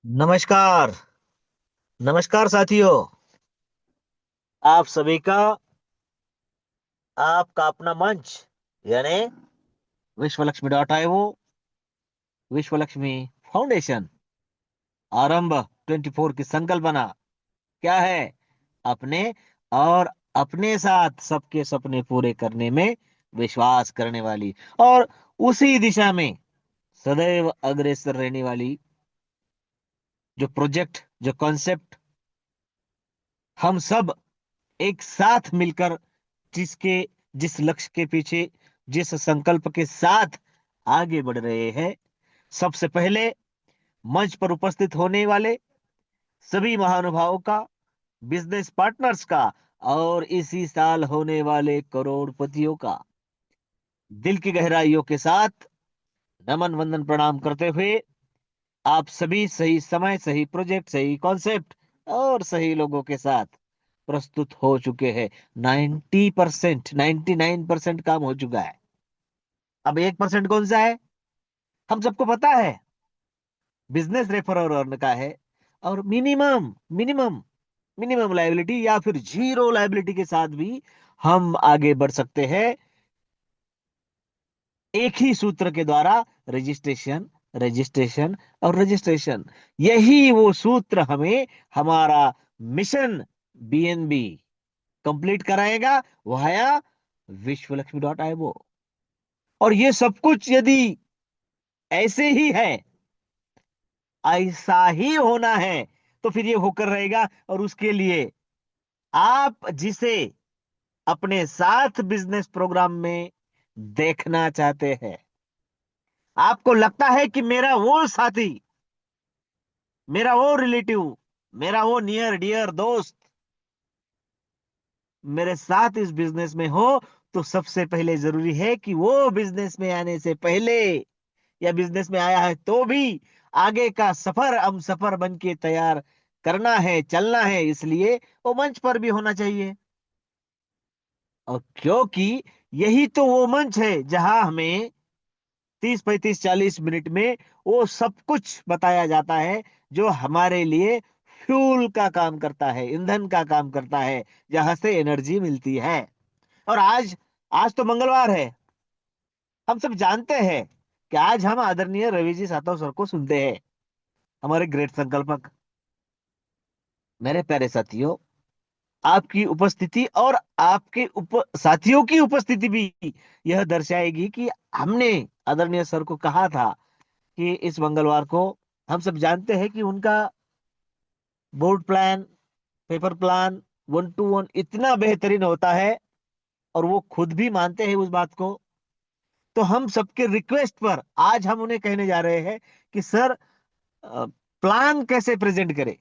नमस्कार। नमस्कार साथियों। आप सभी का आपका अपना मंच यानी विश्व लक्ष्मी डॉट आईओ, विश्व लक्ष्मी फाउंडेशन आरंभ 24 की संकल्पना क्या है? अपने और अपने साथ सबके सपने पूरे करने में विश्वास करने वाली और उसी दिशा में सदैव अग्रसर रहने वाली जो प्रोजेक्ट, जो कॉन्सेप्ट हम सब एक साथ मिलकर जिसके जिस लक्ष्य के पीछे, जिस संकल्प के साथ आगे बढ़ रहे हैं, सबसे पहले मंच पर उपस्थित होने वाले सभी महानुभावों का, बिजनेस पार्टनर्स का और इसी साल होने वाले करोड़पतियों का दिल की गहराइयों के साथ नमन वंदन प्रणाम करते हुए, आप सभी सही समय, सही प्रोजेक्ट, सही कॉन्सेप्ट और सही लोगों के साथ प्रस्तुत हो चुके हैं। 90%, 99% काम हो चुका है। अब 1% कौन सा है? हम सबको पता है, बिजनेस रेफरल अर्न का है। और मिनिमम मिनिमम मिनिमम लायबिलिटी या फिर जीरो लायबिलिटी के साथ भी हम आगे बढ़ सकते हैं, एक ही सूत्र के द्वारा। रजिस्ट्रेशन, रजिस्ट्रेशन और रजिस्ट्रेशन, यही वो सूत्र हमें हमारा मिशन बीएनबी कंप्लीट कराएगा वाया विश्वलक्ष्मी.io। और ये सब कुछ यदि ऐसे ही है, ऐसा ही होना है, तो फिर ये होकर रहेगा। और उसके लिए आप जिसे अपने साथ बिजनेस प्रोग्राम में देखना चाहते हैं, आपको लगता है कि मेरा वो साथी, मेरा वो रिलेटिव, मेरा वो नियर डियर दोस्त मेरे साथ इस बिजनेस में हो, तो सबसे पहले जरूरी है कि वो बिजनेस में आने से पहले या बिजनेस में आया है तो भी आगे का सफर हम सफर बन के तैयार करना है, चलना है। इसलिए वो मंच पर भी होना चाहिए। और क्योंकि यही तो वो मंच है जहां हमें 30 35 40 मिनट में वो सब कुछ बताया जाता है जो हमारे लिए फ्यूल का काम करता है, ईंधन का काम करता है, जहां से एनर्जी मिलती है। और आज आज तो मंगलवार है। हम सब जानते हैं कि आज हम आदरणीय रवि जी सातव सर को सुनते हैं, हमारे ग्रेट संकल्पक। मेरे प्यारे साथियों, आपकी उपस्थिति और आपके साथियों की उपस्थिति भी यह दर्शाएगी कि हमने आदरणीय सर को कहा था कि इस मंगलवार को, हम सब जानते हैं कि उनका board plan, paper plan 1 to 1 इतना बेहतरीन होता है और वो खुद भी मानते हैं उस बात को। तो हम सबके रिक्वेस्ट पर आज हम उन्हें कहने जा रहे हैं कि सर, प्लान कैसे प्रेजेंट करें।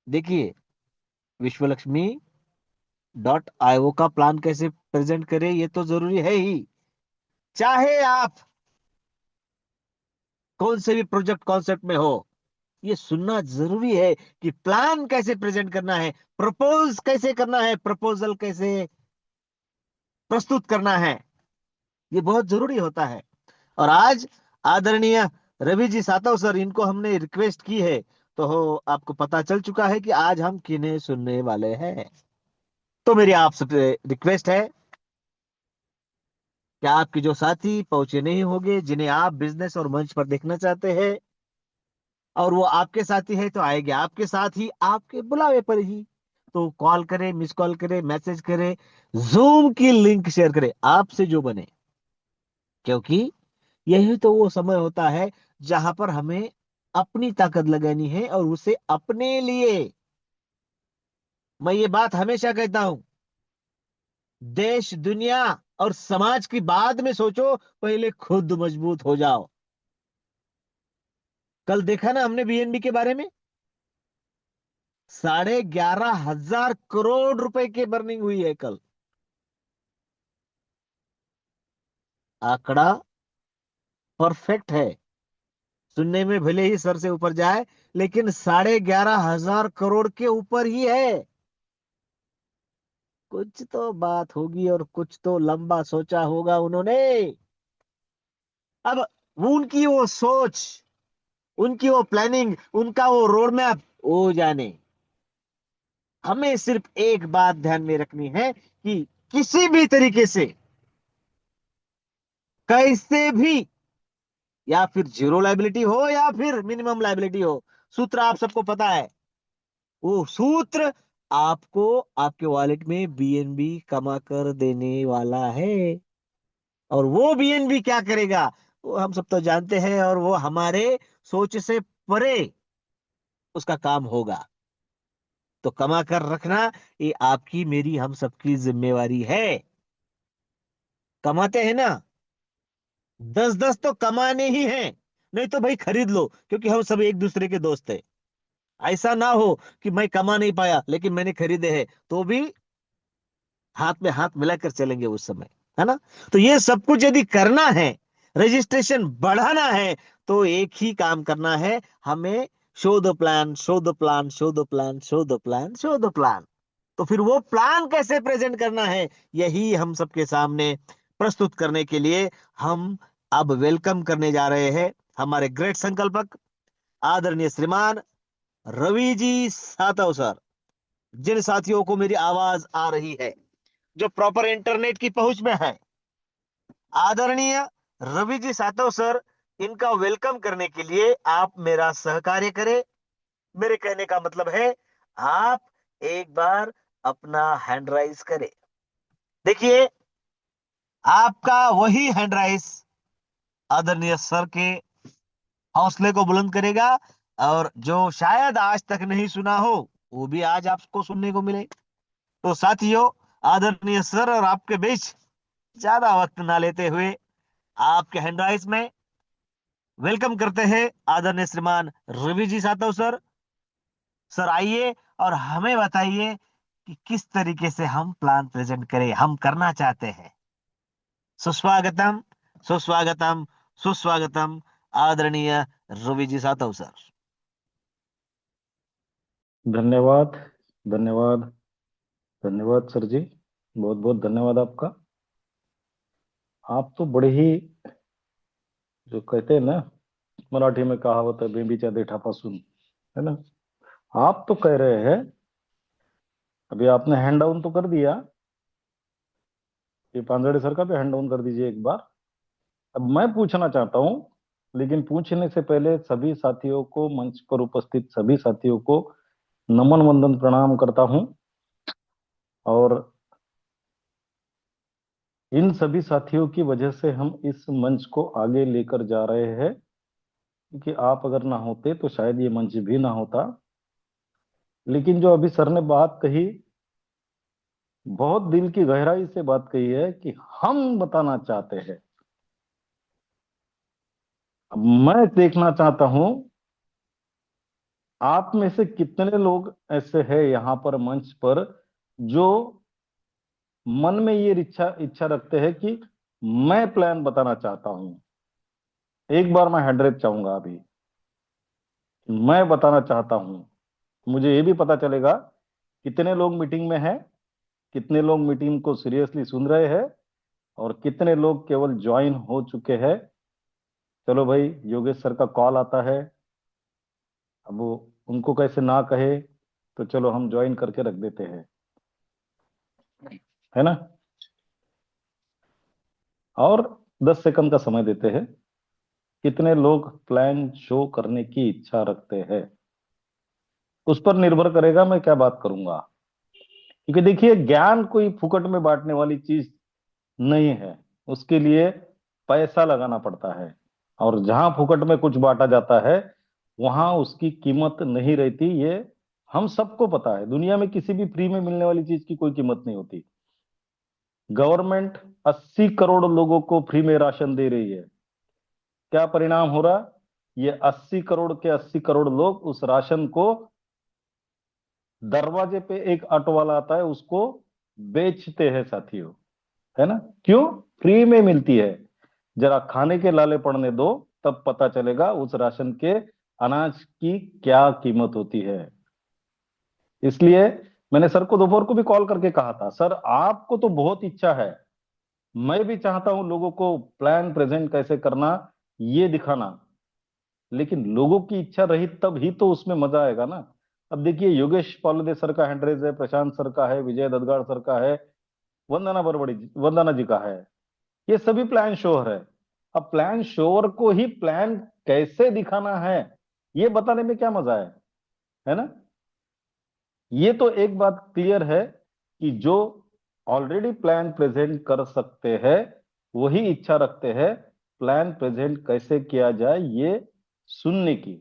देखिए, विश्वलक्ष्मी.io का प्लान कैसे प्रेजेंट करें, ये तो जरूरी है ही। चाहे आप कौन से भी प्रोजेक्ट कॉन्सेप्ट में हो, ये सुनना जरूरी है कि प्लान कैसे प्रेजेंट करना है, प्रपोज कैसे करना है, प्रपोजल कैसे प्रस्तुत करना है। ये बहुत जरूरी होता है। और आज आदरणीय रवि जी सातव सर, इनको हमने रिक्वेस्ट की है, तो आपको पता चल चुका है कि आज हम किन्हें सुनने वाले हैं। तो मेरी आप सबसे रिक्वेस्ट है कि आपके जो साथी पहुंचे नहीं होंगे, जिन्हें आप बिजनेस और मंच पर देखना चाहते हैं, और वो आपके साथी है, तो आएंगे आपके साथ ही, आपके बुलावे पर ही। तो कॉल करें, मिस कॉल करें, मैसेज करें, जूम की लिंक शेयर करें, आपसे जो बने। क्योंकि यही तो वो समय होता है जहां पर हमें अपनी ताकत लगानी है और उसे अपने लिए। मैं ये बात हमेशा कहता हूं, देश दुनिया और समाज की बाद में सोचो, पहले खुद मजबूत हो जाओ। कल देखा ना हमने बीएनबी के बारे में, 11,500 करोड़ रुपए की बर्निंग हुई है कल। आंकड़ा परफेक्ट है, सुनने में भले ही सर से ऊपर जाए, लेकिन 11,500 करोड़ के ऊपर ही है। कुछ तो बात होगी और कुछ तो लंबा सोचा होगा उन्होंने। अब वो उनकी वो सोच, उनकी वो प्लानिंग, उनका वो रोड मैप, वो जाने। हमें सिर्फ एक बात ध्यान में रखनी है कि किसी भी तरीके से, कैसे भी, या फिर जीरो लाइबिलिटी हो या फिर मिनिमम लाइबिलिटी हो, सूत्र आप सबको पता है। वो सूत्र आपको आपके वॉलेट में बीएनबी कमा कर देने वाला है। और वो बीएनबी क्या करेगा, वो हम सब तो जानते हैं, और वो हमारे सोच से परे उसका काम होगा। तो कमा कर रखना, ये आपकी मेरी हम सबकी जिम्मेवारी है। कमाते हैं ना, 10-10 तो कमाने ही हैं। नहीं तो भाई खरीद लो, क्योंकि हम सब एक दूसरे के दोस्त हैं। ऐसा ना हो कि मैं कमा नहीं पाया लेकिन मैंने खरीदे हैं, तो भी हाथ में हाथ मिलाकर चलेंगे उस समय, है ना। तो ये सब कुछ यदि करना है, रजिस्ट्रेशन बढ़ाना है, तो एक ही काम करना है हमें, show the plan, show the plan, show the plan, show the plan, show the plan. तो फिर वो प्लान कैसे प्रेजेंट करना है, यही हम सबके सामने प्रस्तुत करने के लिए हम अब वेलकम करने जा रहे हैं हमारे ग्रेट संकल्पक, आदरणीय श्रीमान रवि जी सातव सर। जिन साथियों को मेरी आवाज आ रही है, जो प्रॉपर इंटरनेट की पहुंच में है, आदरणीय रवि जी सातव सर, इनका वेलकम करने के लिए आप मेरा सहकार्य करें। मेरे कहने का मतलब है, आप एक बार अपना हैंड राइज करें। देखिए, आपका वही हैंड राइज आदरणीय सर के हौसले को बुलंद करेगा, और जो शायद आज तक नहीं सुना हो, वो भी आज आपको सुनने को मिले। तो साथियों, आदरणीय सर और आपके बीच ज्यादा वक्त ना लेते हुए आपके हैंड राइज में वेलकम करते हैं आदरणीय श्रीमान रवि जी सातव सर। सर आइए और हमें बताइए कि किस तरीके से हम प्लान प्रेजेंट करें, हम करना चाहते हैं। सुस्वागतम, सुस्वागतम, सुस्वागतम, आदरणीय रवि जी सातव सर। धन्यवाद, धन्यवाद, धन्यवाद सर जी। बहुत बहुत धन्यवाद आपका। आप तो बड़े ही, जो कहते हैं ना, मराठी में कहावत है, बेबीच्या देठापासून, है ना। आप तो कह रहे हैं, अभी आपने हैंड डाउन तो कर दिया, ये पांजड़े सर का भी हैंड डाउन कर दीजिए एक बार। अब मैं पूछना चाहता हूं, लेकिन पूछने से पहले सभी साथियों को, मंच पर उपस्थित सभी साथियों को नमन वंदन प्रणाम करता हूं। और इन सभी साथियों की वजह से हम इस मंच को आगे लेकर जा रहे हैं, क्योंकि आप अगर ना होते तो शायद ये मंच भी ना होता। लेकिन जो अभी सर ने बात कही, बहुत दिल की गहराई से बात कही है कि हम बताना चाहते हैं। अब मैं देखना चाहता हूं, आप में से कितने लोग ऐसे हैं यहां पर मंच पर, जो मन में ये इच्छा इच्छा रखते हैं कि मैं प्लान बताना चाहता हूं। एक बार मैं हैंड रेज चाहूंगा अभी, मैं बताना चाहता हूं। मुझे ये भी पता चलेगा कितने लोग मीटिंग में हैं, कितने लोग मीटिंग को सीरियसली सुन रहे हैं, और कितने लोग केवल ज्वाइन हो चुके हैं। चलो भाई, योगेश सर का कॉल आता है, अब वो उनको कैसे ना कहे, तो चलो हम ज्वाइन करके रख देते हैं, है ना। और 10 सेकंड का समय देते हैं। कितने लोग प्लान शो करने की इच्छा रखते हैं, उस पर निर्भर करेगा मैं क्या बात करूंगा। क्योंकि देखिए, ज्ञान कोई फुकट में बांटने वाली चीज नहीं है, उसके लिए पैसा लगाना पड़ता है। और जहां फुकट में कुछ बांटा जाता है, वहां उसकी कीमत नहीं रहती। ये हम सबको पता है, दुनिया में किसी भी फ्री में मिलने वाली चीज की कोई कीमत नहीं होती। गवर्नमेंट 80 करोड़ लोगों को फ्री में राशन दे रही है। क्या परिणाम हो रहा, ये 80 करोड़ के 80 करोड़ लोग उस राशन को, दरवाजे पे एक ऑटो वाला आता है, उसको बेचते हैं साथियों, है ना। क्यों? फ्री में मिलती है। जरा खाने के लाले पड़ने दो, तब पता चलेगा उस राशन के, अनाज की क्या कीमत होती है। इसलिए मैंने सर को दोपहर को भी कॉल करके कहा था, सर आपको तो बहुत इच्छा है, मैं भी चाहता हूं लोगों को प्लान प्रेजेंट कैसे करना ये दिखाना, लेकिन लोगों की इच्छा रही तब ही तो उसमें मजा आएगा ना। अब देखिए, योगेश पालोदे सर का हैंडरेज है, प्रशांत सर का है, विजय ददगाड़ सर का है, वंदना जी का है। ये सभी प्लान शोर है। अब प्लान शोर को ही प्लान कैसे दिखाना है, ये बताने में क्या मजा है ना। ये तो एक बात क्लियर है कि जो ऑलरेडी प्लान प्रेजेंट कर सकते हैं वही इच्छा रखते हैं प्लान प्रेजेंट कैसे किया जाए ये सुनने की।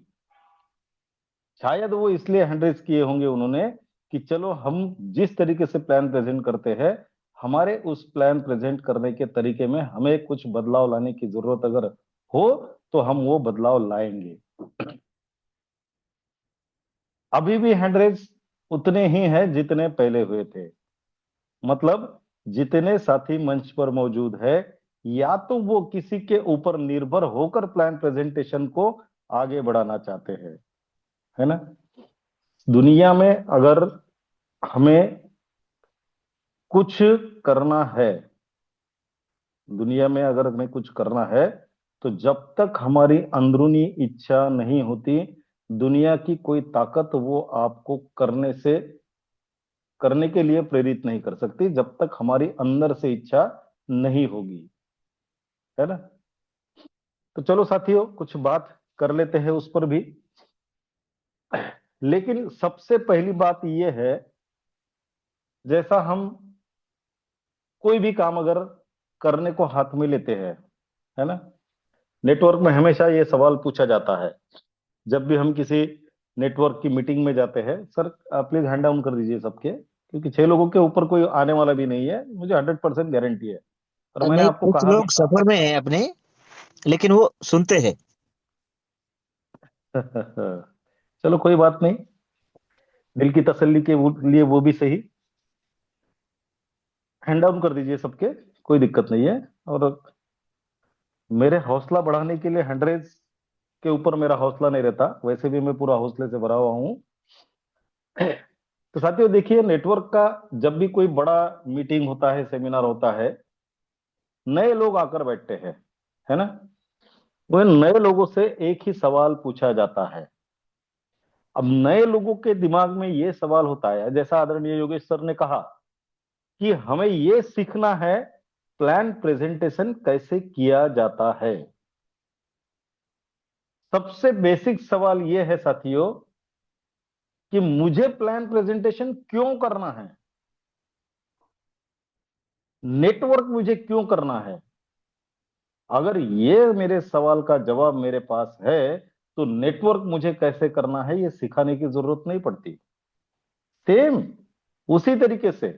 शायद वो इसलिए हैंडरेज किए होंगे उन्होंने कि चलो हम जिस तरीके से प्लान प्रेजेंट करते हैं, हमारे उस प्लान प्रेजेंट करने के तरीके में हमें कुछ बदलाव लाने की जरूरत अगर हो तो हम वो बदलाव लाएंगे। अभी भी हैंडरेज उतने ही हैं जितने पहले हुए थे। मतलब जितने साथी मंच पर मौजूद है, या तो वो किसी के ऊपर निर्भर होकर प्लान प्रेजेंटेशन को आगे बढ़ाना चाहते हैं, है ना। दुनिया में अगर हमें कुछ करना है, दुनिया में अगर हमें कुछ करना है, तो जब तक हमारी अंदरूनी इच्छा नहीं होती, दुनिया की कोई ताकत वो आपको करने के लिए प्रेरित नहीं कर सकती, जब तक हमारी अंदर से इच्छा नहीं होगी, है ना। तो चलो साथियों, कुछ बात कर लेते हैं उस पर भी। लेकिन सबसे पहली बात यह है, जैसा हम कोई भी काम अगर करने को हाथ में लेते हैं, है ना, नेटवर्क में हमेशा ये सवाल पूछा जाता है जब भी हम किसी नेटवर्क की मीटिंग में जाते हैं। सर आप प्लीज हैंड डाउन कर दीजिए सबके, क्योंकि 6 लोगों के ऊपर कोई आने वाला भी नहीं है, मुझे 100% गारंटी है। और मैंने नहीं, आपको कुछ कहा भी लोग सफर में हैं अपने, लेकिन वो सुनते हैं। था। चलो कोई बात नहीं, दिल की तसल्ली के लिए वो भी सही। हैंड डाउन कर दीजिए सबके, कोई दिक्कत नहीं है। और मेरे हौसला बढ़ाने के लिए हंड्रेड के ऊपर मेरा हौसला नहीं रहता, वैसे भी मैं पूरा हौसले से भरा हुआ हूँ। तो साथियों देखिए, नेटवर्क का जब भी कोई बड़ा मीटिंग होता है, सेमिनार होता है, नए लोग आकर बैठते हैं, है ना। वो नए लोगों से एक ही सवाल पूछा जाता है। अब नए लोगों के दिमाग में ये सवाल होता है, जैसा आदरणीय योगेश सर ने कहा कि हमें ये सीखना है प्लान प्रेजेंटेशन कैसे किया जाता है। सबसे बेसिक सवाल यह है साथियों कि मुझे प्लान प्रेजेंटेशन क्यों करना है, नेटवर्क मुझे क्यों करना है। अगर ये मेरे सवाल का जवाब मेरे पास है, तो नेटवर्क मुझे कैसे करना है ये सिखाने की जरूरत नहीं पड़ती। सेम उसी तरीके से,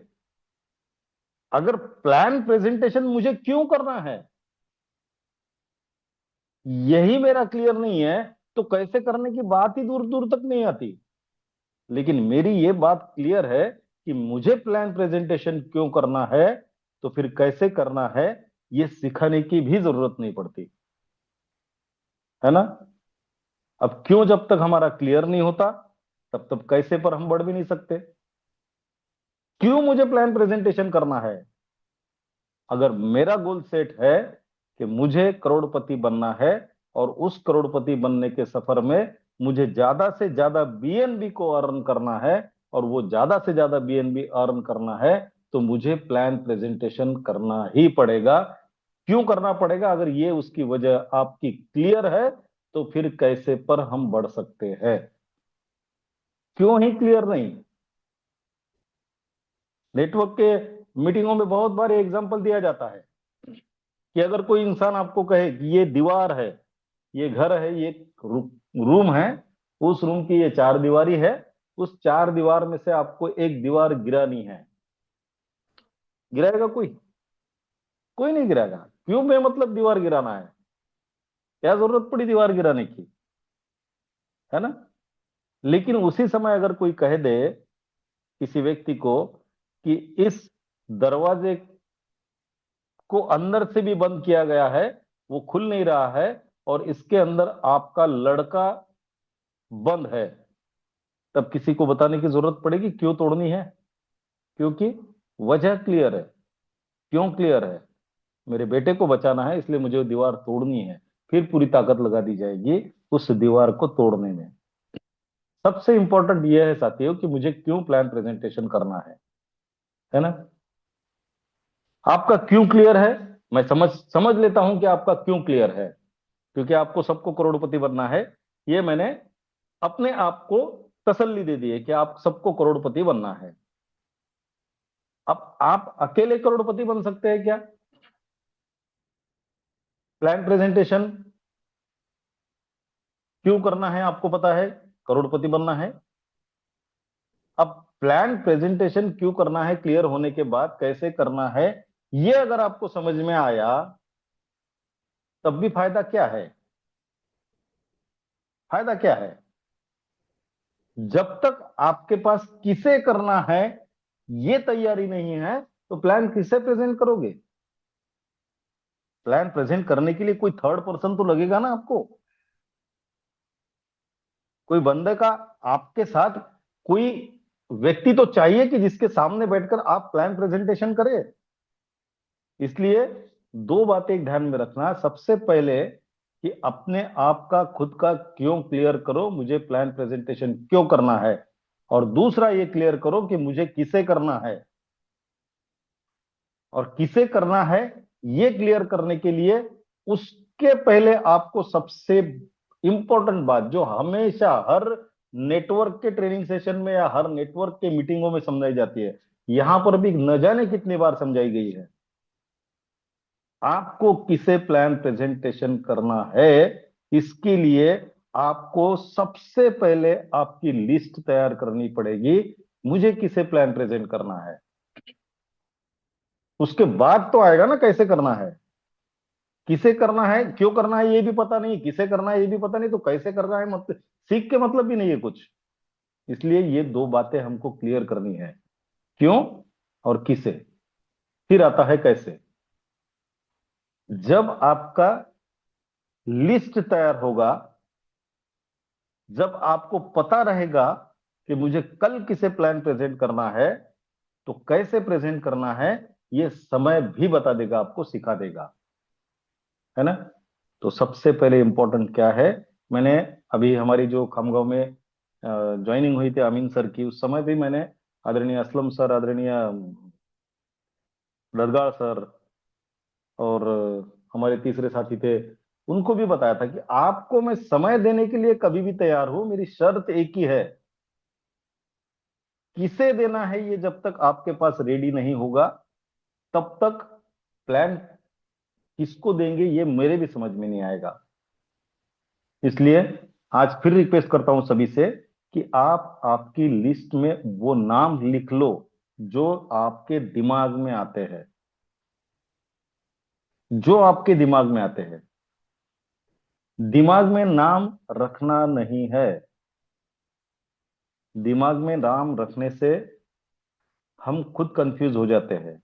अगर प्लान प्रेजेंटेशन मुझे क्यों करना है यही मेरा क्लियर नहीं है, तो कैसे करने की बात ही दूर दूर तक नहीं आती। लेकिन मेरी ये बात क्लियर है कि मुझे प्लान प्रेजेंटेशन क्यों करना है, तो फिर कैसे करना है ये सिखाने की भी जरूरत नहीं पड़ती, है ना। अब क्यों जब तक हमारा क्लियर नहीं होता, तब तक कैसे पर हम बढ़ भी नहीं सकते। क्यों मुझे प्लान प्रेजेंटेशन करना है, अगर मेरा गोल सेट है कि मुझे करोड़पति बनना है और उस करोड़पति बनने के सफर में मुझे ज्यादा से ज्यादा बीएनबी को अर्न करना है, और वो ज्यादा से ज्यादा बीएनबी अर्न करना है, तो मुझे प्लान प्रेजेंटेशन करना ही पड़ेगा। क्यों करना पड़ेगा, अगर ये उसकी वजह आपकी क्लियर है, तो फिर कैसे पर हम बढ़ सकते हैं। क्यों ही क्लियर नहीं, नेटवर्क के मीटिंगों में बहुत बार एग्जांपल दिया जाता है कि अगर कोई इंसान आपको कहे कि ये दीवार है, ये घर है, ये रूम है, उस रूम की ये चार दीवारी है, उस चार दीवार में से आपको एक दीवार गिरानी है, गिराएगा कोई? कोई नहीं गिराएगा। क्यों बेमतलब दीवार गिराना है, क्या जरूरत पड़ी दीवार गिराने की, है ना। लेकिन उसी समय अगर कोई कह दे किसी व्यक्ति को कि इस दरवाजे को अंदर से भी बंद किया गया है, वो खुल नहीं रहा है, और इसके अंदर आपका लड़का बंद है, तब किसी को बताने की जरूरत पड़ेगी क्यों तोड़नी है? क्योंकि वजह क्लियर है। क्यों क्लियर है? मेरे बेटे को बचाना है, इसलिए मुझे दीवार तोड़नी है। फिर पूरी ताकत लगा दी जाएगी उस दीवार को तोड़ने में। सबसे इंपॉर्टेंट यह है साथियों कि मुझे क्यों प्लान प्रेजेंटेशन करना है ना। आपका क्यों क्लियर है, मैं समझ समझ लेता हूं कि आपका क्यों क्लियर है, क्योंकि आपको सबको करोड़पति बनना है। ये मैंने अपने आप को तसल्ली दे दी है कि आप सबको करोड़पति बनना है। अब आप अकेले करोड़पति बन सकते हैं क्या? प्लान प्रेजेंटेशन क्यों करना है आपको पता है, करोड़पति बनना है। अब प्लान प्रेजेंटेशन क्यों करना है क्लियर होने के बाद कैसे करना है, ये अगर आपको समझ में आया तब भी फायदा क्या है? फायदा क्या है? जब तक आपके पास किसे करना है ये तैयारी नहीं है तो प्लान किसे प्रेजेंट करोगे? प्लान प्रेजेंट करने के लिए कोई थर्ड पर्सन तो लगेगा ना आपको। कोई बंदे का आपके साथ कोई व्यक्ति तो चाहिए कि जिसके सामने बैठकर आप प्लान प्रेजेंटेशन करें। इसलिए दो बातें ध्यान में रखना, सबसे पहले कि अपने आप का खुद का क्यों क्लियर करो, मुझे प्लान प्रेजेंटेशन क्यों करना है। और दूसरा ये क्लियर करो कि मुझे किसे करना है, और किसे करना है ये क्लियर करने के लिए उसके पहले आपको सबसे इंपॉर्टेंट बात जो हमेशा हर नेटवर्क के ट्रेनिंग सेशन में या हर नेटवर्क के मीटिंगों में समझाई जाती है, यहां पर भी न जाने कितनी बार समझाई गई है। आपको किसे प्लान प्रेजेंटेशन करना है इसके लिए आपको सबसे पहले आपकी लिस्ट तैयार करनी पड़ेगी, मुझे किसे प्लान प्रेजेंट करना है। उसके बाद तो आएगा ना कैसे करना है। किसे करना है क्यों करना है ये भी पता नहीं, किसे करना है ये भी पता नहीं, तो कैसे करना है मतलब सीख के मतलब भी नहीं है कुछ। इसलिए ये दो बातें हमको क्लियर करनी है, क्यों और किसे। फिर आता है कैसे। जब आपका लिस्ट तैयार होगा, जब आपको पता रहेगा कि मुझे कल किसे प्लान प्रेजेंट करना है, तो कैसे प्रेजेंट करना है ये समय भी बता देगा, आपको सिखा देगा, है ना। तो सबसे पहले इंपॉर्टेंट क्या है, मैंने अभी हमारी जो खामगांव में ज्वाइनिंग हुई थी अमीन सर की, उस समय भी मैंने आदरणीय असलम सर, आदरणीय दरगाह सर और हमारे तीसरे साथी थे, उनको भी बताया था कि आपको मैं समय देने के लिए कभी भी तैयार हूं, मेरी शर्त एक ही है, किसे देना है ये जब तक आपके पास रेडी नहीं होगा तब तक प्लान किसको देंगे ये मेरे भी समझ में नहीं आएगा। इसलिए आज फिर रिक्वेस्ट करता हूं सभी से कि आप आपकी लिस्ट में वो नाम लिख लो जो आपके दिमाग में आते हैं, जो आपके दिमाग में आते हैं। दिमाग में नाम रखना नहीं है, दिमाग में नाम रखने से हम खुद कंफ्यूज हो जाते हैं।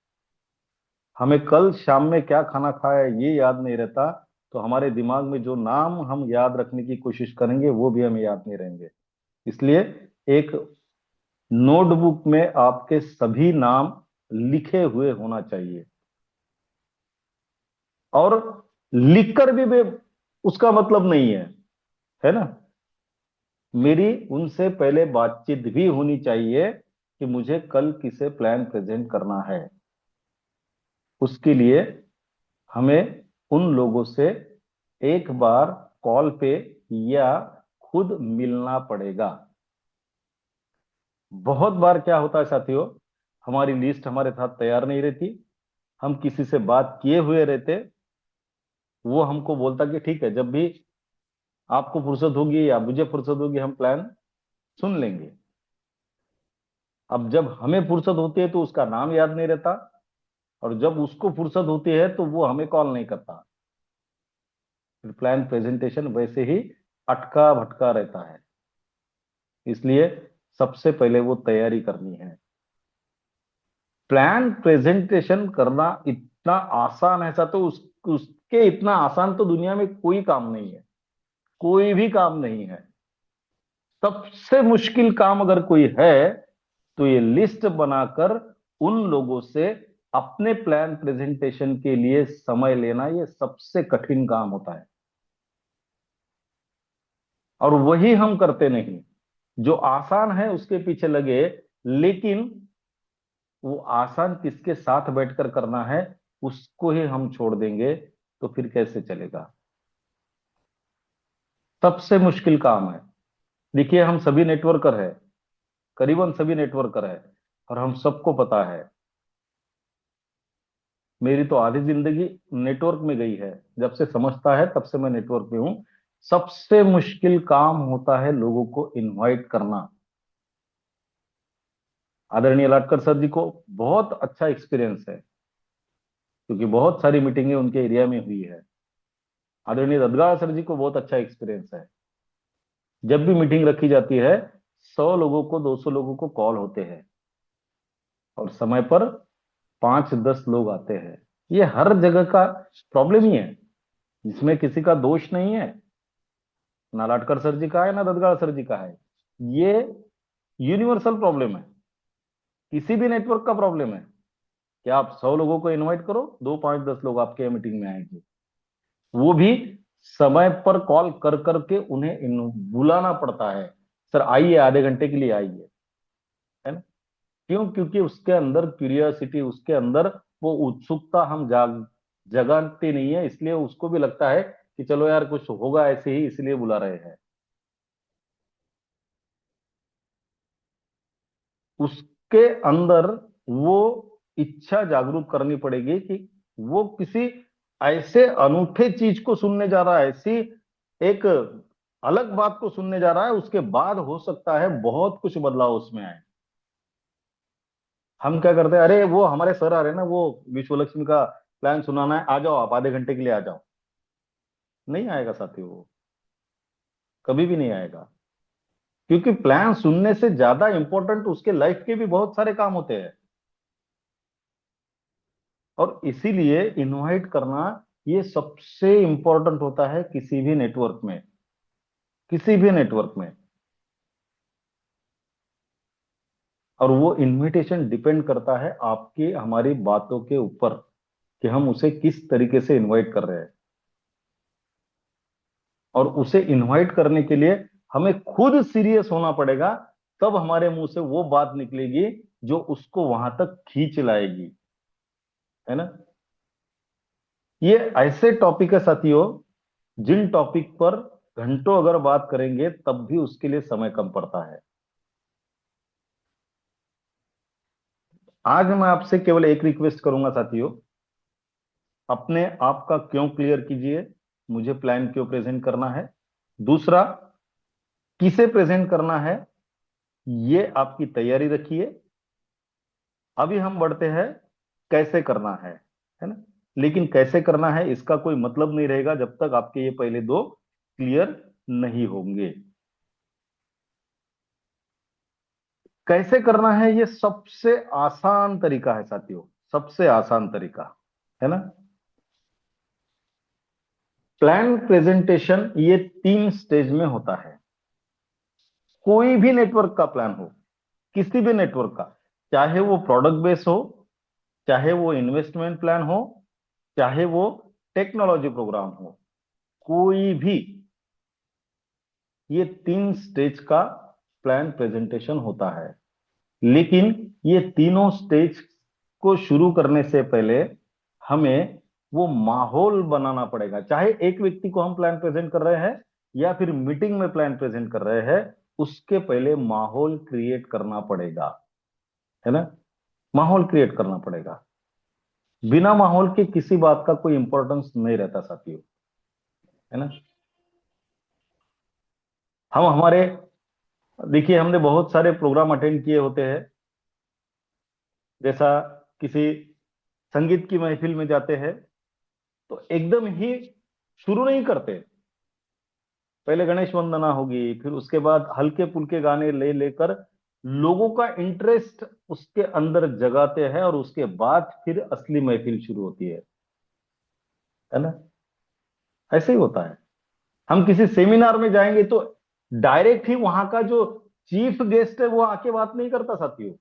हमें कल शाम में क्या खाना खाया ये याद नहीं रहता, तो हमारे दिमाग में जो नाम हम याद रखने की कोशिश करेंगे वो भी हमें याद नहीं रहेंगे। इसलिए एक नोटबुक में आपके सभी नाम लिखे हुए होना चाहिए। और लिखकर भी उसका मतलब नहीं है ना। मेरी उनसे पहले बातचीत भी होनी चाहिए कि मुझे कल किसे प्लान प्रेजेंट करना है। उसके लिए हमें उन लोगों से एक बार कॉल पे या खुद मिलना पड़ेगा। बहुत बार क्या होता है साथियों, हमारी लिस्ट हमारे साथ तैयार नहीं रहती, हम किसी से बात किए हुए रहते, वो हमको बोलता कि ठीक है जब भी आपको फुर्सत होगी या मुझे फुर्सत होगी हम प्लान सुन लेंगे। अब जब हमें फुर्सत होती है तो उसका नाम याद नहीं रहता, और जब उसको फुर्सत होती है तो वो हमें कॉल नहीं करता, फिर प्लान प्रेजेंटेशन वैसे ही अटका भटका रहता है। इसलिए सबसे पहले वो तैयारी करनी है। प्लान प्रेजेंटेशन करना इतना आसान है तो उसके इतना आसान तो दुनिया में कोई काम नहीं है, कोई भी काम नहीं है। सबसे मुश्किल काम अगर कोई है तो ये लिस्ट बनाकर उन लोगों से अपने प्लान प्रेजेंटेशन के लिए समय लेना, ये सबसे कठिन काम होता है। और वही हम करते नहीं। जो आसान है उसके पीछे लगे, लेकिन वो आसान किसके साथ बैठकर करना है उसको ही हम छोड़ देंगे, तो फिर कैसे चलेगा? सबसे मुश्किल काम है। देखिए, हम सभी नेटवर्कर है, करीबन सभी नेटवर्कर है, और हम सबको पता है, मेरी तो आधी जिंदगी नेटवर्क में गई है। जब से समझता है तब से मैं नेटवर्क में हूं। सबसे मुश्किल काम होता है लोगों को इनवाइट करना। आदरणीय लाटकर सर जी को बहुत अच्छा एक्सपीरियंस है, क्योंकि बहुत सारी मीटिंगें उनके एरिया में हुई है। आदरणीय ददगाल सर जी को बहुत अच्छा एक्सपीरियंस है। जब भी मीटिंग रखी जाती है, 100 लोगों को, 200 लोगों को कॉल होते हैं, और समय पर 5-10 लोग आते हैं। ये हर जगह का प्रॉब्लम ही है, इसमें किसी का दोष नहीं है। ना लाटकर सर जी का है, ना ददगाल सर जी का है। ये यूनिवर्सल प्रॉब्लम है, किसी भी नेटवर्क का प्रॉब्लम है कि आप 100 लोगों को इनवाइट करो, 2, 5, 10 लोग आपके मीटिंग में आएंगे। वो भी समय पर कॉल कर करके उन्हें बुलाना पड़ता है, सर आइए, आधे घंटे के लिए आइए। है ना? क्यों? क्योंकि उसके अंदर क्यूरियोसिटी, उसके अंदर वो उत्सुकता हम जगाते नहीं है, इसलिए उसको भी लगता है कि चलो यार कुछ होगा ऐसे ही, इसलिए बुला रहे हैं। उसके अंदर वो इच्छा जागरूक करनी पड़ेगी कि वो किसी ऐसे अनूठे चीज को सुनने जा रहा है, ऐसी एक अलग बात को सुनने जा रहा है, उसके बाद हो सकता है बहुत कुछ बदलाव उसमें आए। हम क्या करते हैं, अरे वो हमारे सर आ रहे हैं ना, वो विश्व लक्ष्मी का प्लान सुनाना है, आ जाओ आप आधे घंटे के लिए आ जाओ। नहीं आएगा साथी, वो कभी भी नहीं आएगा। क्योंकि प्लान सुनने से ज्यादा इंपॉर्टेंट उसके लाइफ के भी बहुत सारे काम होते हैं। और इसीलिए इनवाइट करना ये सबसे इंपॉर्टेंट होता है किसी भी नेटवर्क में, किसी भी नेटवर्क में। और वो इनविटेशन डिपेंड करता है आपकी हमारी बातों के ऊपर, कि हम उसे किस तरीके से इनवाइट कर रहे हैं। और उसे इनवाइट करने के लिए हमें खुद सीरियस होना पड़ेगा, तब हमारे मुंह से वो बात निकलेगी जो उसको वहां तक खींच लाएगी। है ना? ये ऐसे टॉपिक है साथियों, जिन टॉपिक पर घंटों अगर बात करेंगे तब भी उसके लिए समय कम पड़ता है। आज मैं आपसे केवल एक रिक्वेस्ट करूंगा साथियों, अपने आप का क्यों क्लियर कीजिए, मुझे प्लान क्यों प्रेजेंट करना है। दूसरा, किसे प्रेजेंट करना है, ये आपकी तैयारी रखिए। अभी हम बढ़ते हैं कैसे करना है ना? लेकिन कैसे करना है इसका कोई मतलब नहीं रहेगा जब तक आपके ये पहले दो क्लियर नहीं होंगे। कैसे करना है ये सबसे आसान तरीका है साथियों, सबसे आसान तरीका। है ना? प्लान प्रेजेंटेशन ये 3 स्टेज में होता है। कोई भी नेटवर्क का प्लान हो, किसी भी नेटवर्क का, चाहे वो प्रोडक्ट बेस हो, चाहे वो इन्वेस्टमेंट प्लान हो, चाहे वो टेक्नोलॉजी प्रोग्राम हो, कोई भी, ये 3 स्टेज का प्लान प्रेजेंटेशन होता है। लेकिन ये तीनों स्टेज को शुरू करने से पहले हमें वो माहौल बनाना पड़ेगा। चाहे एक व्यक्ति को हम प्लान प्रेजेंट कर रहे हैं या फिर मीटिंग में प्लान प्रेजेंट कर रहे हैं, उसके पहले माहौल क्रिएट करना पड़ेगा। है ना? माहौल क्रिएट करना पड़ेगा। बिना माहौल के किसी बात का कोई इंपॉर्टेंस नहीं रहता साथियों। है ना? हम हमारे, देखिए, हमने बहुत सारे प्रोग्राम अटेंड किए होते हैं। जैसा किसी संगीत की महफिल में जाते हैं तो एकदम ही शुरू नहीं करते, पहले गणेश वंदना होगी, फिर उसके बाद हल्के फुल्के गाने ले लेकर लोगों का इंटरेस्ट उसके अंदर जगाते हैं, और उसके बाद फिर असली महफिल शुरू होती है ना? ऐसे ही होता है। हम किसी सेमिनार में जाएंगे तो डायरेक्ट ही वहां का जो चीफ गेस्ट है वो आके बात नहीं करता साथियों।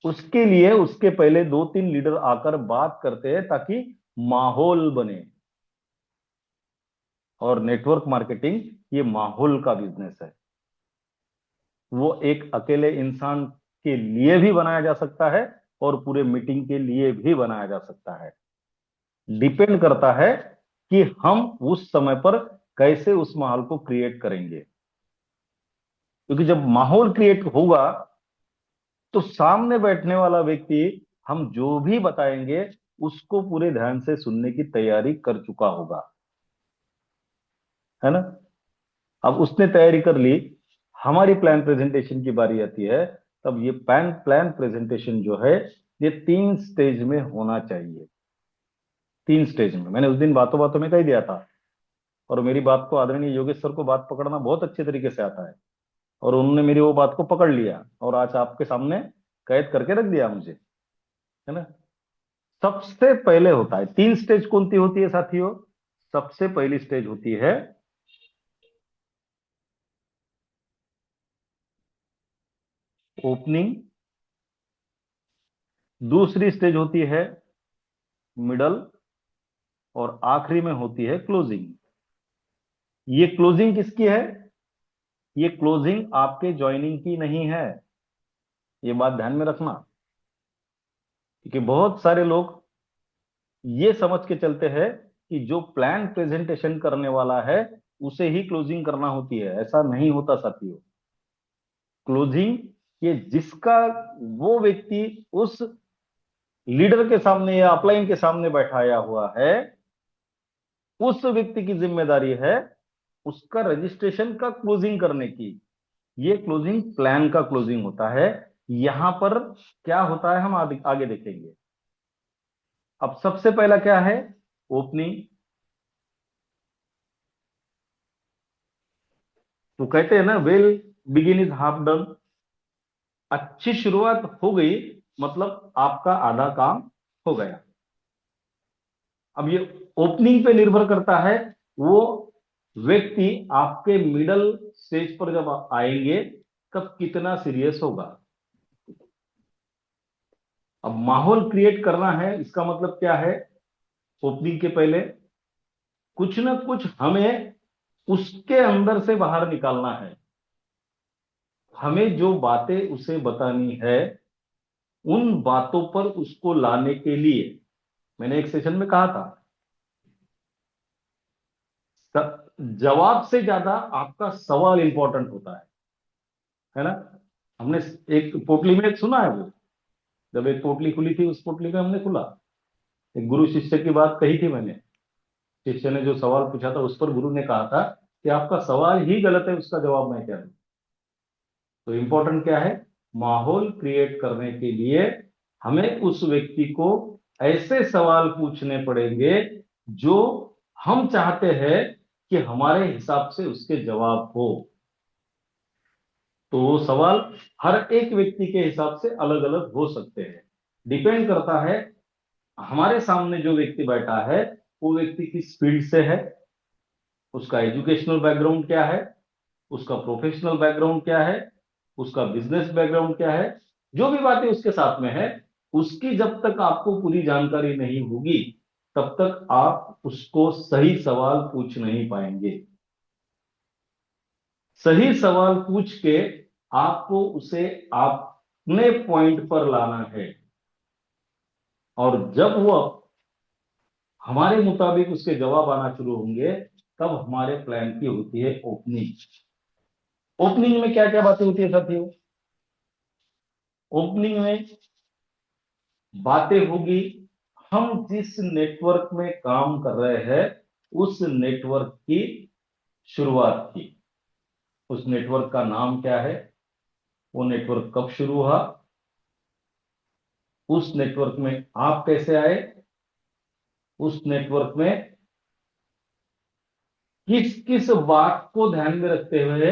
उसके लिए उसके पहले 2-3 लीडर आकर बात करते हैं ताकि माहौल बने। और नेटवर्क मार्केटिंग ये माहौल का बिजनेस है। वो एक अकेले इंसान के लिए भी बनाया जा सकता है और पूरे मीटिंग के लिए भी बनाया जा सकता है। डिपेंड करता है कि हम उस समय पर कैसे उस माहौल को क्रिएट करेंगे। क्योंकि जब माहौल क्रिएट होगा तो सामने बैठने वाला व्यक्ति हम जो भी बताएंगे उसको पूरे ध्यान से सुनने की तैयारी कर चुका होगा, है ना। अब उसने तैयारी कर ली, हमारी प्लान प्रेजेंटेशन की बारी आती है। तब ये प्लान प्लान प्रेजेंटेशन जो है ये 3 स्टेज में होना चाहिए। 3 स्टेज में मैंने उस दिन बातों बातों में कह दिया था। और मेरी बात को आदरणीय योगेश सर को बात पकड़ना बहुत अच्छे तरीके से आता है, और उन्होंने मेरी वो बात को पकड़ लिया और आज आपके सामने कैद करके रख दिया मुझे, है ना। सबसे पहले होता है 3 स्टेज। कौन सी होती है साथियों? सबसे पहली स्टेज होती है ओपनिंग, दूसरी स्टेज होती है मिडल, और आखिरी में होती है क्लोजिंग। ये क्लोजिंग किसकी है? ये क्लोजिंग आपके ज्वाइनिंग की नहीं है। ये बात ध्यान में रखना, क्योंकि बहुत सारे लोग ये समझ के चलते हैं कि जो प्लान प्रेजेंटेशन करने वाला है उसे ही क्लोजिंग करना होती है। ऐसा नहीं होता साथियों। क्लोजिंग ये जिसका वो व्यक्ति उस लीडर के सामने या अपलाइन के सामने बैठाया हुआ है, उस व्यक्ति की जिम्मेदारी है उसका रजिस्ट्रेशन का क्लोजिंग करने की। ये क्लोजिंग प्लान का क्लोजिंग होता है। यहां पर क्या होता है हम आगे देखेंगे। अब सबसे पहला क्या है? ओपनिंग। तो कहते हैं ना, well begin is half done. अच्छी शुरुआत हो गई मतलब आपका आधा काम हो गया। अब ये ओपनिंग पे निर्भर करता है। वो व्यक्ति आपके मिडल स्टेज पर जब आप आएंगे तब कितना सीरियस होगा। अब माहौल क्रिएट करना है, इसका मतलब क्या है? ओपनिंग के पहले कुछ ना कुछ हमें उसके अंदर से बाहर निकालना है। हमें जो बातें उसे बतानी है उन बातों पर उसको लाने के लिए, मैंने एक सेशन में कहा था, जवाब से ज्यादा आपका सवाल इंपॉर्टेंट होता है ना। हमने एक पोटली में एक सुना है वो, जब एक पोटली खुली थी उस पोटली में हमने खुला, एक गुरु शिष्य की बात कही थी मैंने। शिष्य ने जो सवाल पूछा था उस पर गुरु ने कहा था कि आपका सवाल ही गलत है, उसका जवाब मैं क्या दूं। तो इंपॉर्टेंट क्या है? माहौल क्रिएट करने के लिए हमें उस व्यक्ति को ऐसे सवाल पूछने पड़ेंगे जो हम चाहते हैं कि हमारे हिसाब से उसके जवाब हो। तो वो सवाल हर एक व्यक्ति के हिसाब से अलग अलग हो सकते हैं। डिपेंड करता है हमारे सामने जो व्यक्ति बैठा है वो व्यक्ति किस फील्ड से है, उसका एजुकेशनल बैकग्राउंड क्या है, उसका प्रोफेशनल बैकग्राउंड क्या है, उसका बिजनेस बैकग्राउंड क्या है। जो भी बातें उसके साथ में है उसकी जब तक आपको पूरी जानकारी नहीं होगी तब तक आप उसको सही सवाल पूछ नहीं पाएंगे। सही सवाल पूछ के आपको उसे अपने पॉइंट पर लाना है। और जब वो हमारे मुताबिक उसके जवाब आना शुरू होंगे तब हमारे प्लान की होती है ओपनिंग। ओपनिंग में क्या क्या बातें होती है साथियों? ओपनिंग में बातें होगी हम जिस नेटवर्क में काम कर रहे हैं उस नेटवर्क की शुरुआत की। उस नेटवर्क का नाम क्या है, वो नेटवर्क कब शुरू हुआ, उस नेटवर्क में आप कैसे आए, उस नेटवर्क में किस किस बात को ध्यान में रखते हुए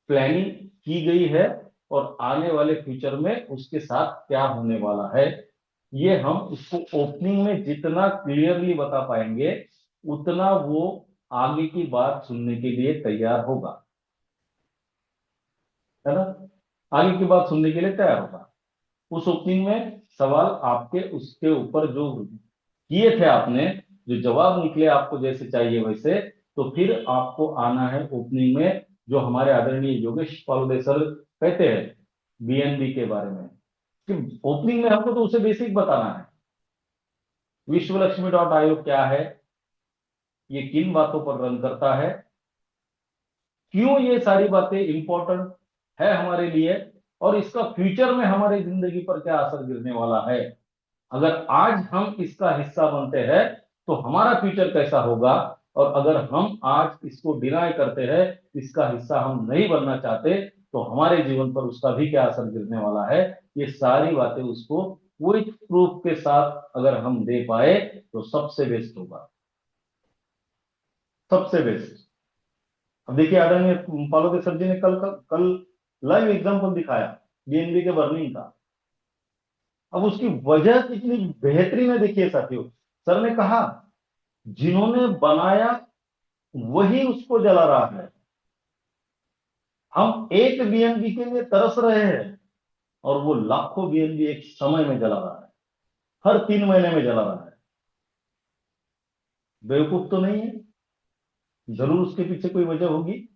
प्लानिंग की गई है और आने वाले फ्यूचर में उसके साथ क्या होने वाला है। ये हम उसको ओपनिंग में जितना क्लियरली बता पाएंगे उतना वो आगे की बात सुनने के लिए तैयार होगा, है ना। आगे की बात सुनने के लिए तैयार होगा। उस ओपनिंग में सवाल आपके उसके ऊपर जो किए थे आपने, जो जवाब निकले आपको जैसे चाहिए वैसे, तो फिर आपको आना है ओपनिंग में, जो हमारे आदरणीय योगेश पालोदे सर कहते हैं बीएनबी के बारे में, कि ओपनिंग में हमको तो उसे बेसिक बताना है। विश्व लक्ष्मी डॉट आयोग क्या है, ये किन बातों पर रन करता है, क्यों ये सारी बातें इंपॉर्टेंट है हमारे लिए, और इसका फ्यूचर में हमारी जिंदगी पर क्या असर गिरने वाला है। अगर आज हम इसका हिस्सा बनते हैं तो हमारा फ्यूचर कैसा होगा, और अगर हम आज इसको डिनाई करते हैं, इसका हिस्सा हम नहीं बनना चाहते, तो हमारे जीवन पर उसका भी क्या असर गिरने वाला है। ये सारी बातें उसको विथ प्रूफ के साथ अगर हम दे पाए तो सबसे बेस्ट होगा, सबसे बेस्ट। अब देखिए आदरणीय पालोदे सर जी ने कल लाइव एग्जांपल दिखाया बीएनबी के बर्निंग का। अब उसकी वजह कितनी बेहतरीन है देखिए साथियों। सर ने कहा जिन्होंने बनाया वही उसको जला रहा है। हम एक बीएनबी के लिए तरस रहे हैं और वो लाखों बीएनबी एक समय में जला रहा है, हर 3 महीने में जला रहा है। बेवकूफ तो नहीं है, जरूर उसके पीछे कोई वजह होगी,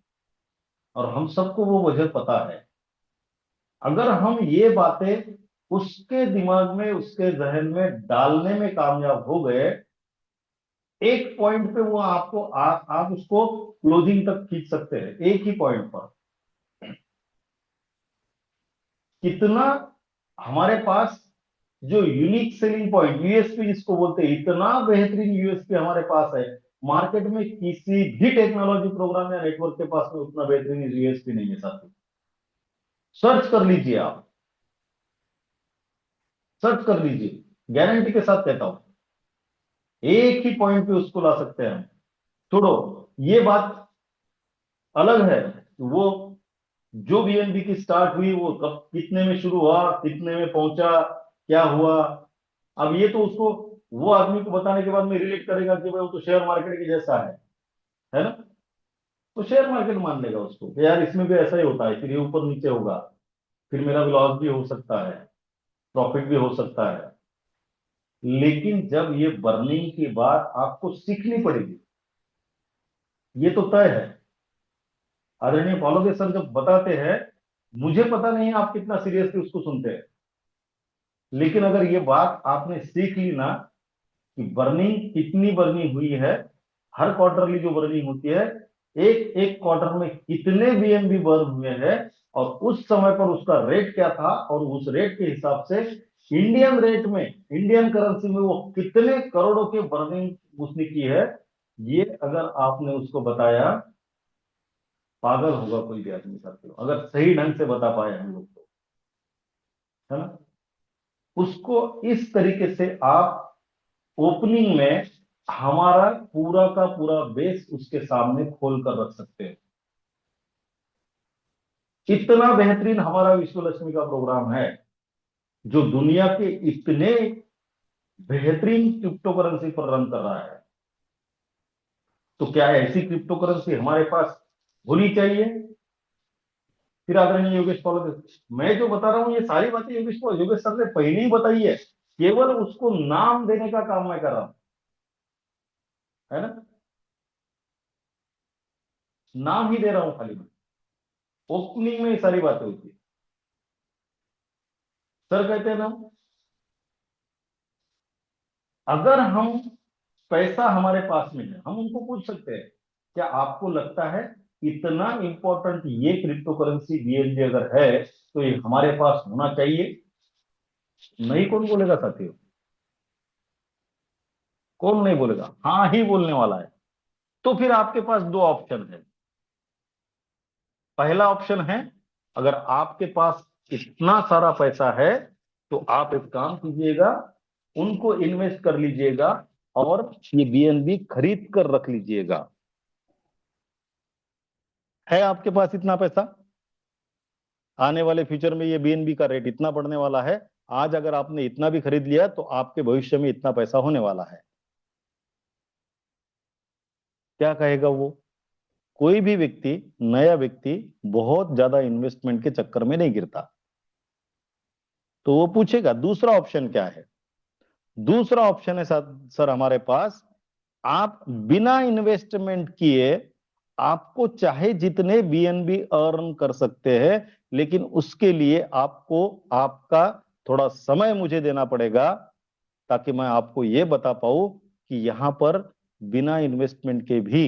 और हम सबको वो वजह पता है। अगर हम ये बातें उसके दिमाग में, उसके जहन में डालने में कामयाब हो गए, एक पॉइंट पे वो आपको आप उसको क्लोजिंग तक खींच सकते हैं, एक ही पॉइंट पर। कितना हमारे पास जो यूनिक सेलिंग पॉइंट, यूएसपी जिसको बोलते हैं, इतना बेहतरीन यूएसपी हमारे पास है। मार्केट में किसी भी टेक्नोलॉजी प्रोग्राम या नेटवर्क के पास में उतना बेहतरीन यूएसपी नहीं है साथियों। सर्च कर लीजिए, आप सर्च कर लीजिए, गारंटी के साथ कहता हूं, एक ही पॉइंट पे उसको ला सकते हैं हम। छोड़ो, ये बात अलग है, वो जो बीएनबी की स्टार्ट हुई वो कब, कितने में शुरू हुआ, कितने में पहुंचा, क्या हुआ। अब ये तो उसको, वो आदमी को बताने के बाद में रिलेट करेगा कि भाई वो तो शेयर मार्केट के जैसा है ना। तो शेयर मार्केट मान लेगा उसको कि यार इसमें भी ऐसा ही होता है, फिर ये ऊपर नीचे होगा, फिर मेरा लॉस भी हो सकता है, प्रॉफिट भी हो सकता है। लेकिन जब ये बर्निंग की बात आपको सीखनी पड़ेगी, ये तो तय है। आदरणीय पालोदे सर जब बताते हैं, मुझे पता नहीं है आप कितना सीरियसली उसको सुनते हैं, लेकिन अगर ये बात आपने सीख ली ना कि बर्निंग कितनी बर्निंग हुई है, हर क्वार्टरली जो बर्निंग होती है, एक एक क्वार्टर में कितने बीएनबी बर्न हुए हैं, और उस समय पर उसका रेट क्या था, और उस रेट के हिसाब से इंडियन रेट में, इंडियन करेंसी में वो कितने करोड़ों के बर्निंग उसने की है, ये अगर आपने उसको बताया, पागल होगा कोई भी आदमी साथियों, अगर सही ढंग से बता पाए हम लोग तो, है ना। उसको इस तरीके से आप ओपनिंग में हमारा पूरा का पूरा बेस उसके सामने खोल कर रख सकते हैं। इतना बेहतरीन हमारा विश्व लक्ष्मी का प्रोग्राम है, जो दुनिया के इतने बेहतरीन क्रिप्टो करेंसी पर रन कर रहा है। तो क्या ऐसी क्रिप्टो करेंसी हमारे पास होनी चाहिए। फिर आदरणीय योगेश पॉल, मैं जो बता रहा हूं ये सारी बातें योगेश सर ने पहले ही बताई है, केवल उसको नाम देने का काम मैं कर रहा हूं, है ना। नाम ही दे रहा हूं खाली मैं, ओपनिंग में ये सारी बातें होती है। सर कहते हैं ना, अगर हम, पैसा हमारे पास में है, हम उनको पूछ सकते हैं क्या आपको लगता है इतना इंपॉर्टेंट ये क्रिप्टो करेंसी बीएनबी अगर है तो ये हमारे पास होना चाहिए। नहीं कौन बोलेगा साथियों, कौन नहीं बोलेगा, हाँ ही बोलने वाला है। तो फिर आपके पास दो ऑप्शन है। पहला ऑप्शन है, अगर आपके पास इतना सारा पैसा है तो आप एक काम कीजिएगा, उनको इन्वेस्ट कर लीजिएगा और ये बीएनबी खरीद कर रख लीजिएगा। है आपके पास इतना पैसा, आने वाले फ्यूचर में ये बीएनबी का रेट इतना बढ़ने वाला है, आज अगर आपने इतना भी खरीद लिया तो आपके भविष्य में इतना पैसा होने वाला है। क्या कहेगा वो। कोई भी व्यक्ति, नया व्यक्ति बहुत ज्यादा इन्वेस्टमेंट के चक्कर में नहीं गिरता। तो वो पूछेगा दूसरा ऑप्शन क्या है। दूसरा ऑप्शन है सर हमारे पास आप बिना इन्वेस्टमेंट किए आपको चाहे जितने बीएनबी अर्न कर सकते हैं, लेकिन उसके लिए आपको आपका थोड़ा समय मुझे देना पड़ेगा, ताकि मैं आपको ये बता पाऊं कि यहां पर बिना इन्वेस्टमेंट के भी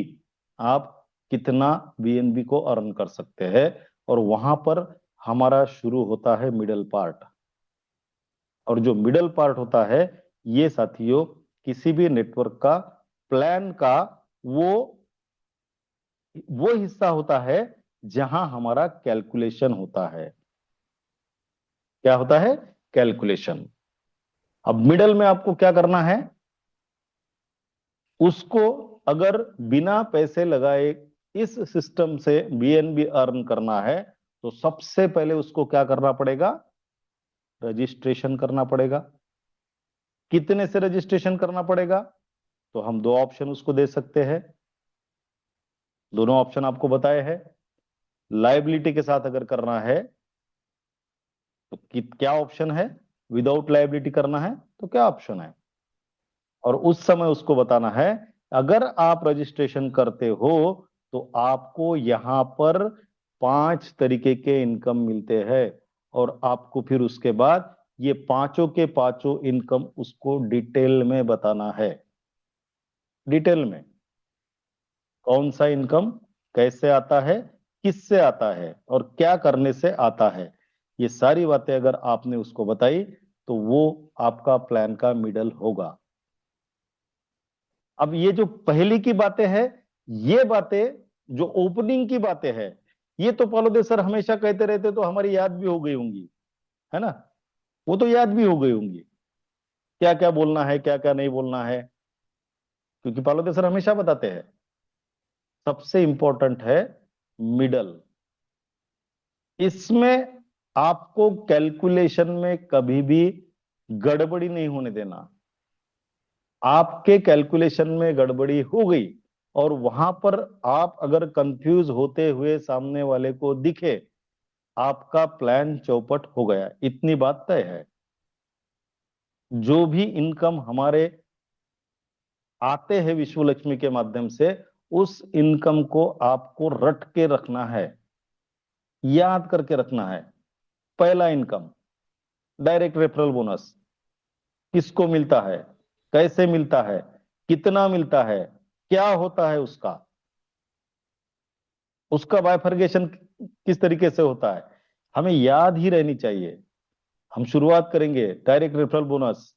आप कितना बीएनबी को अर्न कर सकते हैं। और वहां पर हमारा शुरू होता है मिडल पार्ट। और जो मिडल पार्ट होता है, ये साथियों किसी भी नेटवर्क का प्लान का वो वो हिस्सा होता है जहां हमारा कैलकुलेशन होता है। क्या होता है? कैलकुलेशन। अब मिडल में आपको क्या करना है? उसको अगर बिना पैसे लगाए इस सिस्टम से बीएनबी अर्न करना है, तो सबसे पहले उसको क्या करना पड़ेगा? रजिस्ट्रेशन करना पड़ेगा। कितने से रजिस्ट्रेशन करना पड़ेगा? तो हम दो ऑप्शन उसको दे सकते हैं। दोनों ऑप्शन आपको बताए हैं। लायबिलिटी के साथ अगर करना है तो क्या ऑप्शन है? विदाउट लायबिलिटी करना है तो क्या ऑप्शन है? और उस समय उसको बताना है, अगर आप रजिस्ट्रेशन करते हो तो आपको यहां पर 5 तरीके के इनकम मिलते हैं। और आपको फिर उसके बाद ये पांचों के पांचों इनकम उसको डिटेल में बताना है। डिटेल में कौन सा इनकम कैसे आता है, किससे आता है और क्या करने से आता है, ये सारी बातें अगर आपने उसको बताई तो वो आपका प्लान का मिडल होगा। अब ये जो पहली की बातें हैं, ये बातें जो ओपनिंग की बातें हैं, ये तो पालोदे सर हमेशा कहते रहते, तो हमारी याद भी हो गई होंगी, है ना? वो तो याद भी हो गई होंगी, क्या क्या बोलना है क्या क्या नहीं बोलना है, क्योंकि पालोदे सर हमेशा बताते हैं। सबसे इंपॉर्टेंट है मिडल। इसमें आपको कैलकुलेशन में कभी भी गड़बड़ी नहीं होने देना। आपके कैलकुलेशन में गड़बड़ी हो गई और वहां पर आप अगर कंफ्यूज होते हुए सामने वाले को दिखे, आपका प्लान चौपट हो गया। इतनी बात तय है। जो भी इनकम हमारे आते हैं विश्व लक्ष्मी के माध्यम से, उस इनकम को आपको रट के रखना है, याद करके रखना है। पहला इनकम डायरेक्ट रेफरल बोनस किसको मिलता है, कैसे मिलता है, कितना मिलता है, क्या होता है उसका, उसका बाइफर्गेशन किस तरीके से होता है, हमें याद ही रहनी चाहिए। हम शुरुआत करेंगे डायरेक्ट रेफरल बोनस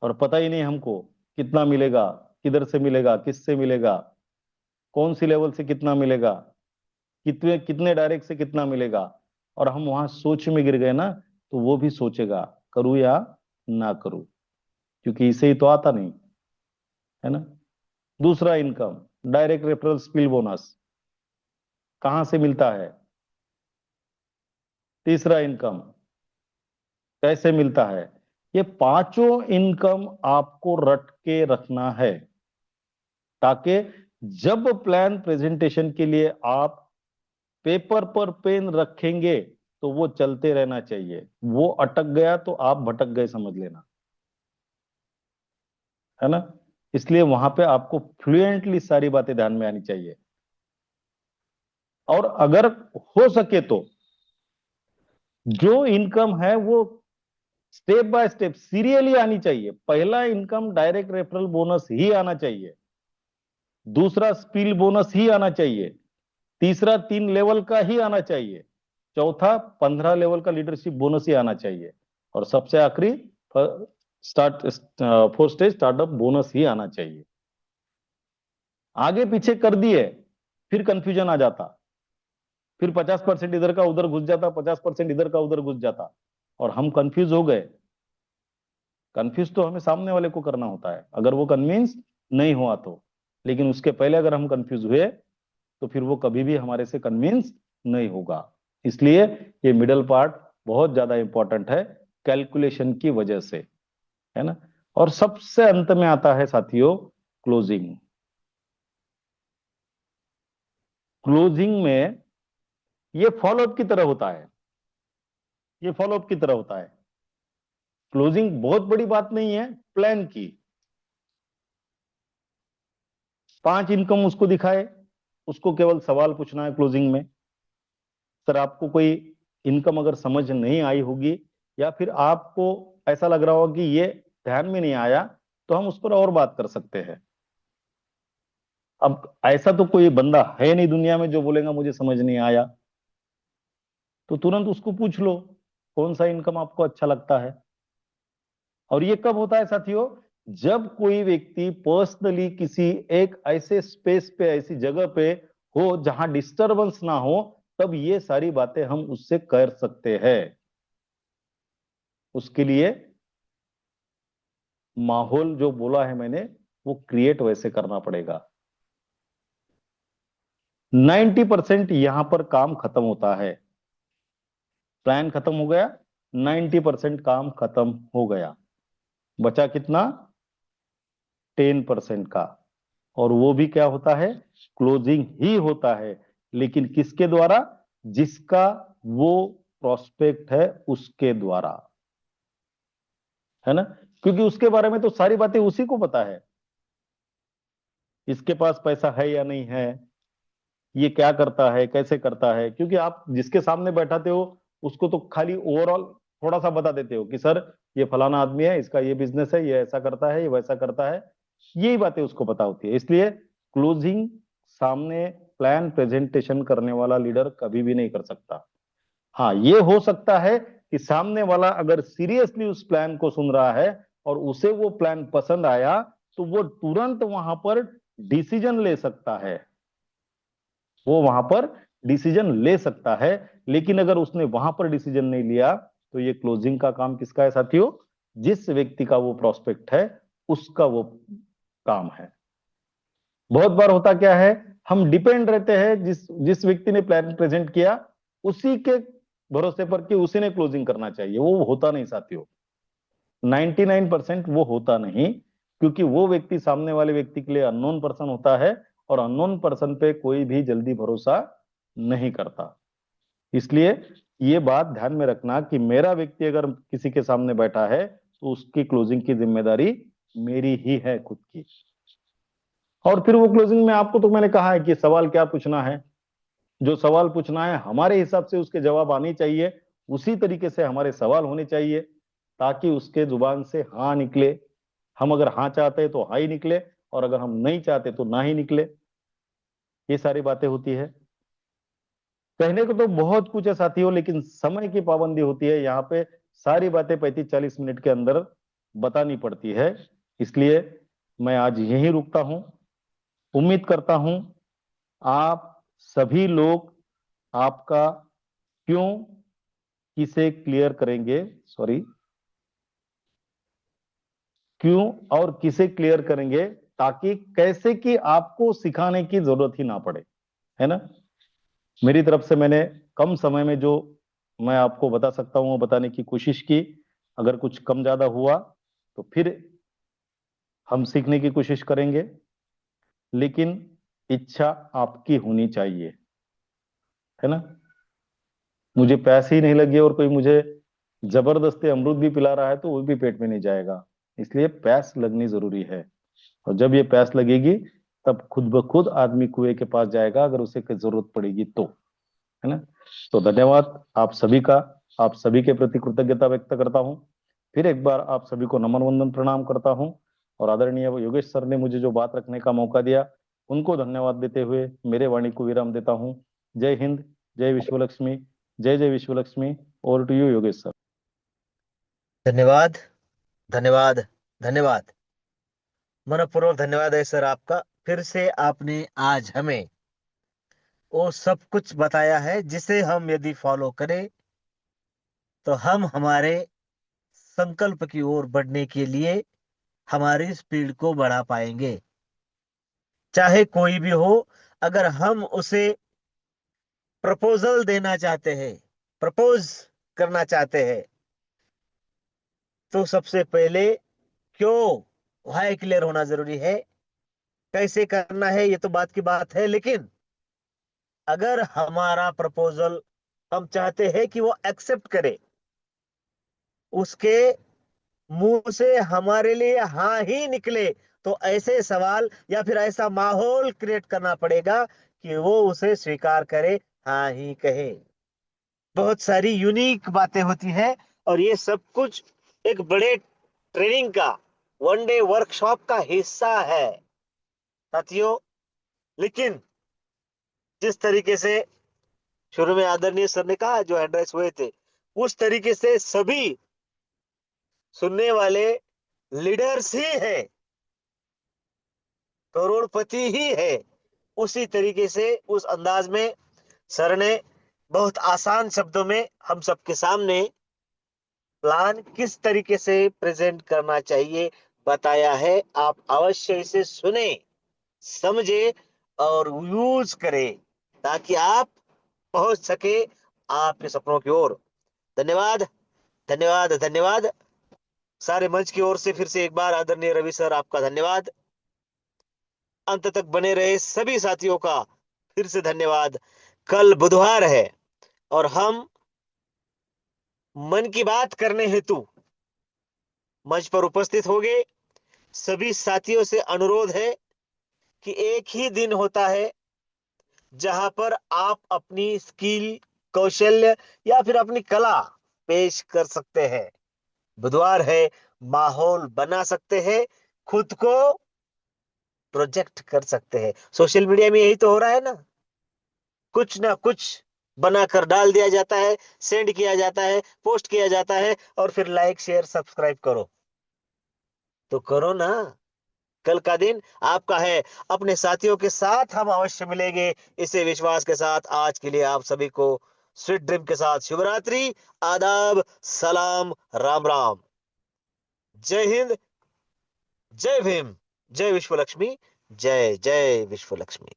और पता ही नहीं हमको कितना मिलेगा, किधर से मिलेगा, किससे मिलेगा, कौन सी लेवल से कितना मिलेगा, कितने कितने डायरेक्ट से कितना मिलेगा, और हम वहां सोच में गिर गए ना, तो वो भी सोचेगा करूं या ना करूं, क्योंकि इसे ही तो आता नहीं, है ना? दूसरा income direct referral spill bonus कहां से मिलता है? तीसरा इनकम कैसे मिलता है? ये पांचों इनकम आपको रट के रखना है, ताकि जब प्लान प्रेजेंटेशन के लिए आप पेपर पर पेन रखेंगे तो वो चलते रहना चाहिए। वो अटक गया तो आप भटक गए समझ लेना, है ना? इसलिए वहां पे आपको फ्लुएंटली सारी बातें ध्यान में आनी चाहिए। और अगर हो सके तो जो इनकम है वो स्टेप बाय स्टेप सीरियली आनी चाहिए। पहला इनकम डायरेक्ट रेफरल बोनस ही आना चाहिए, दूसरा स्पिल बोनस ही आना चाहिए, तीसरा 3 लेवल का ही आना चाहिए, चौथा 15 लेवल का लीडरशिप बोनस ही आना चाहिए, और सबसे आखिरी स्टार्ट 4 स्टेज स्टार्टअप बोनस ही आना चाहिए। आगे पीछे कर दिए फिर कंफ्यूजन आ जाता, फिर 50% इधर का उधर घुस जाता, 50% इधर का उधर घुस जाता, और हम कंफ्यूज हो गए। कंफ्यूज तो हमें सामने वाले को करना होता है, अगर वो कन्विंस नहीं हुआ तो। लेकिन उसके पहले अगर हम कंफ्यूज हुए तो फिर वो कभी भी हमारे से कन्विंस नहीं होगा। इसलिए ये मिडल पार्ट बहुत ज्यादा इंपॉर्टेंट है कैलकुलेशन की वजह से, है ना? और सबसे अंत में आता है साथियों क्लोजिंग। क्लोजिंग में ये फॉलोअप की तरह होता है, ये फॉलोअप की तरह होता है। क्लोजिंग बहुत बड़ी बात नहीं है प्लान की। 5 इनकम उसको दिखाए, उसको केवल सवाल पूछना है क्लोजिंग में। सर आपको कोई इनकम अगर समझ नहीं आई होगी या फिर आपको ऐसा लग रहा होगा कि ये ध्यान में नहीं आया, तो हम उस पर और बात कर सकते हैं। अब ऐसा तो कोई बंदा है नहीं दुनिया में जो बोलेगा मुझे समझ नहीं आया, तो तुरंत उसको पूछ लो कौन सा इनकम आपको अच्छा लगता है। और ये कब होता है साथियों? जब कोई व्यक्ति पर्सनली किसी एक ऐसे स्पेस पे, ऐसी जगह पे हो जहां डिस्टरबेंस ना हो, तब ये सारी बातें हम उससे कर सकते हैं। उसके लिए माहौल जो बोला है मैंने वो क्रिएट वैसे करना पड़ेगा। 90% यहां पर काम खत्म होता है। प्लान खत्म हो गया, 90% काम खत्म हो गया, बचा कितना? 10% का। और वो भी क्या होता है? क्लोजिंग ही होता है, लेकिन किसके द्वारा? जिसका वो प्रोस्पेक्ट है उसके द्वारा, है ना? क्योंकि उसके बारे में तो सारी बातें उसी को पता है, इसके पास पैसा है या नहीं है, ये क्या करता है, कैसे करता है। क्योंकि आप जिसके सामने बैठाते हो उसको तो खाली ओवरऑल थोड़ा सा बता देते हो कि सर ये फलाना आदमी है, इसका ये बिजनेस है, ये ऐसा करता है, ये वैसा करता है, यही बातें उसको पता होती है। इसलिए क्लोजिंग सामने प्लान प्रेजेंटेशन करने वाला लीडर कभी भी नहीं कर सकता। हाँ, ये हो सकता है कि सामने वाला अगर सीरियसली उस प्लान को सुन रहा है और उसे वो प्लान पसंद आया, तो वो तुरंत वहां पर डिसीजन ले सकता है, वो वहां पर डिसीजन ले सकता है। लेकिन अगर उसने वहां पर डिसीजन नहीं लिया, तो ये क्लोजिंग का काम किसका है साथियों? जिस व्यक्ति का वो प्रोस्पेक्ट है उसका वो काम है। बहुत बार होता क्या है, हम डिपेंड रहते हैं जिस जिस व्यक्ति ने प्लान प्रेजेंट किया उसी के भरोसे पर कि उसी ने क्लोजिंग करना चाहिए। वो होता नहीं साथियों, 99% वो होता नहीं, क्योंकि वो व्यक्ति सामने वाले व्यक्ति के लिए अननोन पर्सन होता है, और अननोन पर्सन पे कोई भी जल्दी भरोसा नहीं करता। इसलिए ये बात ध्यान में रखना कि मेरा व्यक्ति अगर किसी के सामने बैठा है तो उसकी क्लोजिंग की जिम्मेदारी मेरी ही है, खुद की। और फिर वो क्लोजिंग में आपको तो मैंने कहा है कि सवाल क्या पूछना है, जो सवाल पूछना है हमारे हिसाब से उसके जवाब आने चाहिए, उसी तरीके से हमारे सवाल होने चाहिए, ताकि उसके जुबान से हाँ निकले। हम अगर हाँ चाहते हैं तो हाँ ही निकले, और अगर हम नहीं चाहते तो ना ही निकले। ये सारी बातें होती है। कहने को तो बहुत कुछ है साथियों, लेकिन समय की पाबंदी होती है यहाँ पे। सारी बातें 35-40 मिनट के अंदर बतानी पड़ती है। इसलिए मैं आज यहीं रुकता हूं। उम्मीद करता हूं आप सभी लोग आपका क्यों किसे क्लियर करेंगे, सॉरी, क्यों और किसे क्लियर करेंगे, ताकि कैसे कि आपको सिखाने की जरूरत ही ना पड़े, है ना? मेरी तरफ से मैंने कम समय में जो मैं आपको बता सकता हूं वो बताने की कोशिश की। अगर कुछ कम ज्यादा हुआ तो फिर हम सीखने की कोशिश करेंगे, लेकिन इच्छा आपकी होनी चाहिए, है ना? मुझे प्यास ही नहीं लगी और कोई मुझे जबरदस्ती अमरूद भी पिला रहा है तो वो भी पेट में नहीं जाएगा। इसलिए प्यास लगनी जरूरी है, और जब ये प्यास लगेगी तब खुद ब खुद आदमी कुएं के पास जाएगा, अगर उसे कोई जरूरत पड़ेगी तो, है ना? तो धन्यवाद आप सभी का। आप सभी के प्रति कृतज्ञता व्यक्त करता हूं। फिर एक बार आप सभी को नमन वंदन प्रणाम करता हूं, और आदरणीय योगेश सर ने मुझे जो बात रखने का मौका दिया उनको धन्यवाद देते हुए मेरे वाणी को विराम देता हूं। जय हिंद, जय विश्वलक्ष्मी, जय जय Vishwalakshmi. Over to you Yogesh sir. धन्यवाद, धन्यवाद, धन्यवाद। मनपूर्वक धन्यवाद है सर आपका। फिर से आपने आज हमें वो सब कुछ बताया है जिसे हम यदि फॉलो करें तो हम हमारे संकल्प की ओर बढ़ने के लिए हमारी स्पीड को बढ़ा पाएंगे। चाहे कोई भी हो, अगर हम उसे प्रपोजल देना चाहते हैं, प्रपोज करना चाहते हैं, तो सबसे पहले क्यों, वाई क्लियर होना जरूरी है। कैसे करना है ये तो बात की बात है, लेकिन अगर हमारा प्रपोजल हम चाहते हैं कि वो एक्सेप्ट करे, उसके मुंह से हमारे लिए हाँ ही निकले, तो ऐसे सवाल या फिर ऐसा माहौल क्रिएट करना पड़ेगा कि वो उसे स्वीकार करे, हाँ ही कहे। बहुत सारी यूनिक बातें होती है, और ये सब कुछ एक बड़े ट्रेनिंग का, वन डे वर्कशॉप का हिस्सा है साथियों। लेकिन जिस तरीके से शुरू में आदरणीय सर ने कहा, जो एड्रेस हुए थे, उस तरीके से सभी सुनने वाले लीडर्स ही है, करोड़पति ही है। उसी तरीके से, उस अंदाज में सर ने बहुत आसान शब्दों में हम सबके सामने प्लान किस तरीके से प्रेजेंट करना चाहिए बताया है। आप अवश्य इसे सुने, समझे और यूज करें, ताकि आप पहुंच सके आपके सपनों की ओर। धन्यवाद, धन्यवाद, धन्यवाद। सारे मंच की ओर से फिर से एक बार आदरणीय रवि सर, आपका धन्यवाद। अंत तक बने रहे सभी साथियों का फिर से धन्यवाद। कल बुधवार है और हम मन की बात करने हेतु मंच पर उपस्थित होंगे। सभी साथियों से अनुरोध है कि एक ही दिन होता है जहां पर आप अपनी स्किल, कौशल्य या फिर अपनी कला पेश कर सकते हैं। बुधवार है, माहौल बना सकते हैं, खुद को प्रोजेक्ट कर सकते हैं। सोशल मीडिया में यही तो हो रहा है ना, कुछ ना कुछ बनाकर डाल दिया जाता है, सेंड किया जाता है, पोस्ट किया जाता है, और फिर लाइक, शेयर, सब्सक्राइब करो। तो करो ना। कल का दिन आपका है। अपने साथियों के साथ हम अवश्य मिलेंगे, इसे विश्वास के साथ आज के लिए आप सभी को स्वीट ड्रीम के साथ शुभ रात्रि, आदाब, सलाम, राम राम। जय हिंद, जय भीम, जय विश्व लक्ष्मी, जय जय विश्व लक्ष्मी।